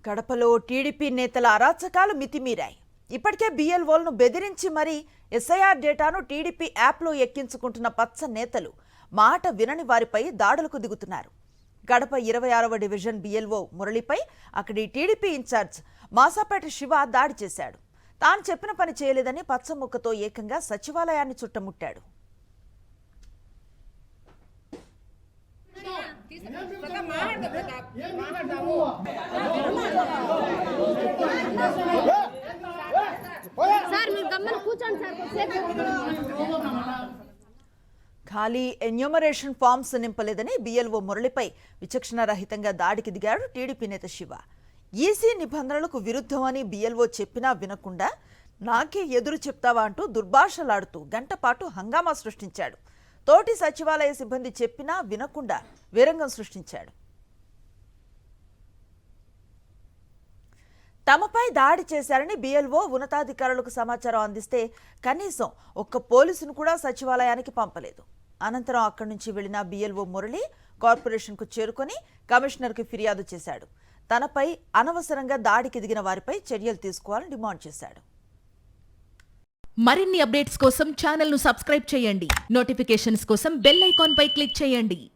కడపలో టీడీపీ నేతల అరాచకాలు మితిమీరాయి. ఇప్పటికే బిఎల్ఓలను బెదిరించి మరీ ఎస్ఐఆర్ డేటాను టీడీపీ యాప్లో ఎక్కించుకుంటున్న పచ్చ నేతలు మాట వినని వారిపై దాడులకు దిగుతున్నారు. గడప 26వ డివిజన్ బిఎల్ఓ మురళిపై అక్కడి టీడీపీ ఇన్ఛార్జ్ మాసాపేట శివ దాడి చేశాడు. తాను చెప్పిన పని చేయలేదని పచ్చముక్కతో ఏకంగా సచివాలయాన్ని చుట్టముట్టాడు. ఖాళీ ఎన్యూమరేషన్ ఫామ్స్ నింపలేదని బిఎల్ఓ మురళిపై విచక్షణారహితంగా దాడికి దిగాడు టీడీపీ నేత శివ. ఈసీ నిబంధనలకు విరుద్ధమని బిఎల్ఓ చెప్పినా వినకుండా నాకే ఎదురు చెప్తావా అంటూ దుర్భాషలాడుతూ గంటపాటు హంగామా సృష్టించాడు. తోటి సచివాలయ సిబ్బంది చెప్పినా వినకుండా వీరంగం సృష్టించాడు. తమపై దాడి చేశారని బిఎల్ఓ ఉన్నతాధికారులకు సమాచారం అందిస్తే కనీసం ఒక్క పోలీసును కూడా సచివాలయానికి పంపలేదు. అనంతరం అక్కడి నుంచి వెళ్లిన బిఎల్ఓ మురళి కార్పొరేషన్కు చేరుకొని కమిషనర్కు ఫిర్యాదు చేశాడు. తనపై అనవసరంగా దాడికి దిగిన వారిపై చర్యలు తీసుకోవాలని డిమాండ్ చేశాడు. మరిన్ని అప్డేట్స్ కోసం ఛానల్ను సబ్స్క్రైబ్ చేయండి. నోటిఫికేషన్స్ కోసం బెల్ ఐకాన్ పై క్లిక్ చేయండి.